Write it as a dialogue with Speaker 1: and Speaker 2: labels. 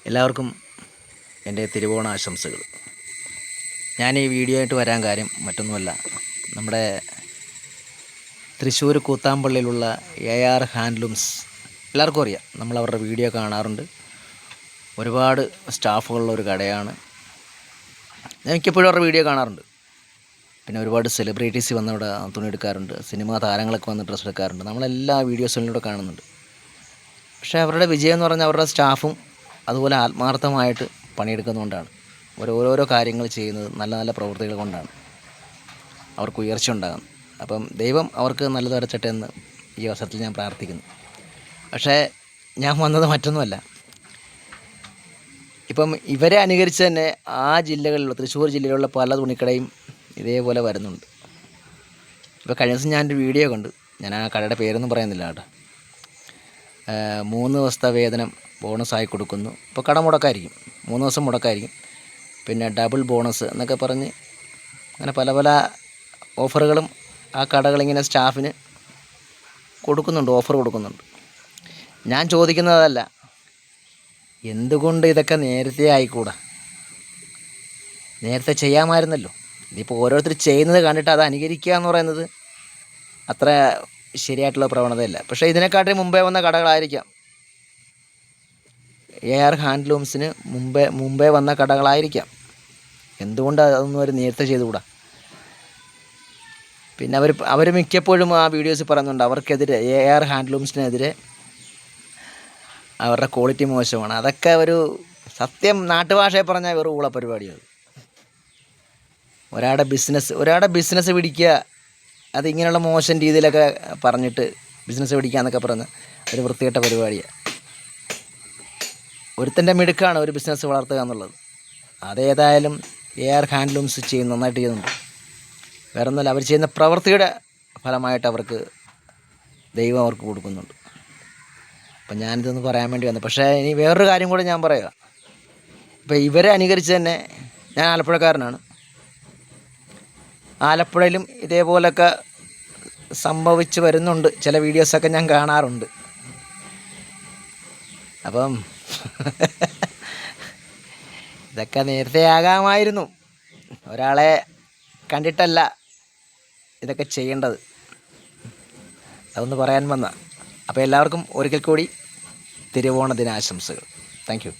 Speaker 1: എല്ലാവർക്കും എൻ്റെ തിരുവോണ ആശംസകൾ. ഞാൻ ഈ വീഡിയോ ആയിട്ട് വരാൻ കാര്യം മറ്റൊന്നുമല്ല, നമ്മുടെ തൃശ്ശൂർ കൂത്താമ്പള്ളിയിലുള്ള AR ഹാൻഡ്ലൂംസ് എല്ലാവർക്കും അറിയാം. നമ്മൾ അവരുടെ വീഡിയോ കാണാറുണ്ട്. ഒരുപാട് സ്റ്റാഫുകളുള്ള ഒരു കടയാണ്. ഞാൻ മിക്കപ്പോഴും അവരുടെ വീഡിയോ കാണാറുണ്ട്. പിന്നെ ഒരുപാട് സെലിബ്രിറ്റീസ് വന്നവിടെ തുണി എടുക്കാറുണ്ട്. സിനിമാ താരങ്ങളൊക്കെ വന്ന് ഡ്രസ്സ് എടുക്കാറുണ്ട്. നമ്മളെല്ലാ വീഡിയോസിലൂടെ കാണുന്നുണ്ട്. പക്ഷേ അവരുടെ വിജയം എന്ന് പറഞ്ഞാൽ അവരുടെ സ്റ്റാഫും അതുപോലെ ആത്മാർത്ഥമായിട്ട് പണിയെടുക്കുന്നതുകൊണ്ടാണ്. ഓരോരോ കാര്യങ്ങൾ ചെയ്യുന്നത് നല്ല നല്ല പ്രവൃത്തികൾ കൊണ്ടാണ് അവർക്ക് ഉയർച്ച ഉണ്ടാകുന്നത്. അപ്പം ദൈവം അവർക്ക് നല്ലത് വരച്ചട്ടെ എന്ന് ഈ അവസരത്തിൽ ഞാൻ പ്രാർത്ഥിക്കുന്നു. പക്ഷേ ഞാൻ വന്നത് മറ്റൊന്നുമല്ല, ഇപ്പം ഇവരെ അനുകരിച്ച് തന്നെ ആ ജില്ലകളിലുള്ള തൃശ്ശൂർ ജില്ലയിലുള്ള പല തുണിക്കടയും ഇതേപോലെ വരുന്നുണ്ട്. ഇപ്പോൾ കഴിഞ്ഞ ദിവസം ഞാനൊരു വീഡിയോ കണ്ടു. ഞാൻ ആ കടയുടെ പേരൊന്നും പറയുന്നില്ല കേട്ടോ. 3 ദിവസത്തെ വേതനം ബോണസായി കൊടുക്കുന്നു. ഇപ്പോൾ കട മുടക്കായിരിക്കും, 3 ദിവസം മുടക്കായിരിക്കും. പിന്നെ ഡബിൾ ബോണസ് എന്നൊക്കെ പറഞ്ഞ് അങ്ങനെ പല പല ഓഫറുകളും ആ കടകളിങ്ങനെ സ്റ്റാഫിന് കൊടുക്കുന്നുണ്ട്, ഓഫർ കൊടുക്കുന്നുണ്ട്. ഞാൻ ചോദിക്കുന്നതല്ല, എന്തുകൊണ്ട് ഇതൊക്കെ നേരത്തെ ആയിക്കൂടാ? നേരത്തെ ചെയ്യാമായിരുന്നല്ലോ. ഇതിപ്പോൾ ഓരോരുത്തർ ചെയ്യുന്നത് കണ്ടിട്ട് അത് അനുകരിക്കുക എന്ന് പറയുന്നത് അത്ര ശരിയായിട്ടുള്ള പ്രവണതയല്ല. പക്ഷേ ഇതിനെക്കാട്ടി മുമ്പേ വന്ന കടകളായിരിക്കാം, AR ഹാൻഡ്ലൂംസിന് മുമ്പേ വന്ന കടകളായിരിക്കാം. എന്തുകൊണ്ട് അതൊന്നും അവർ നേരത്തെ ചെയ്തുകൂടാ? പിന്നെ അവർ മിക്കപ്പോഴും ആ വീഡിയോസിൽ പറയുന്നുണ്ട് അവർക്കെതിരെ, AR ഹാൻഡ്ലൂംസിനെതിരെ അവരുടെ ക്വാളിറ്റി മോശമാണ്. അതൊക്കെ ഒരു സത്യം നാട്ടുഭാഷയിൽ പറഞ്ഞാൽ വെറും ഊള പരിപാടിയാണ്. ഒരാളുടെ ബിസിനസ് പിടിക്കുക, അതിങ്ങനെയുള്ള മോശം രീതിയിലൊക്കെ പറഞ്ഞിട്ട് ബിസിനസ് പിടിക്കുക എന്നൊക്കെ പറഞ്ഞ് ഒരു വൃത്തികെട്ട പരിപാടിയാണ്. ഒരുത്തൻ്റെ മിടുക്കാണ് ഒരു ബിസിനസ് വളർത്തുക എന്നുള്ളത്. അതേതായാലും AR ഹാൻഡ്ലൂംസ് നന്നായിട്ട് ചെയ്യുന്നുണ്ട്. വേറെ ഒന്നുമല്ല, അവർ ചെയ്യുന്ന പ്രവൃത്തിയുടെ ഫലമായിട്ട് അവർക്ക് ദൈവം അവർക്ക് കൊടുക്കുന്നുണ്ട്. അപ്പം ഞാനിതൊന്ന് പറയാൻ വേണ്ടി വന്നു. പക്ഷേ ഇനി വേറൊരു കാര്യം കൂടെ ഞാൻ പറയുക. ഇപ്പോൾ ഇവരെ അനുകരിച്ച് തന്നെ ഞാൻ ആലപ്പുഴക്കാരനാണ്. ആലപ്പുഴയിലും ഇതേപോലൊക്കെ സംഭവിച്ച് വരുന്നുണ്ട്. ചില വീഡിയോസൊക്കെ ഞാൻ കാണാറുണ്ട്. അപ്പം ഇതൊക്കെ നേരത്തെ ആകാമായിരുന്നു. ഒരാളെ കണ്ടിട്ടല്ല ഇതൊക്കെ ചെയ്യേണ്ടത്. അതൊന്ന് പറയാൻ വന്ന. അപ്പോൾ എല്ലാവർക്കും ഒരിക്കൽ കൂടി തിരുവോണ ദിനാശംസകൾ. Thank you.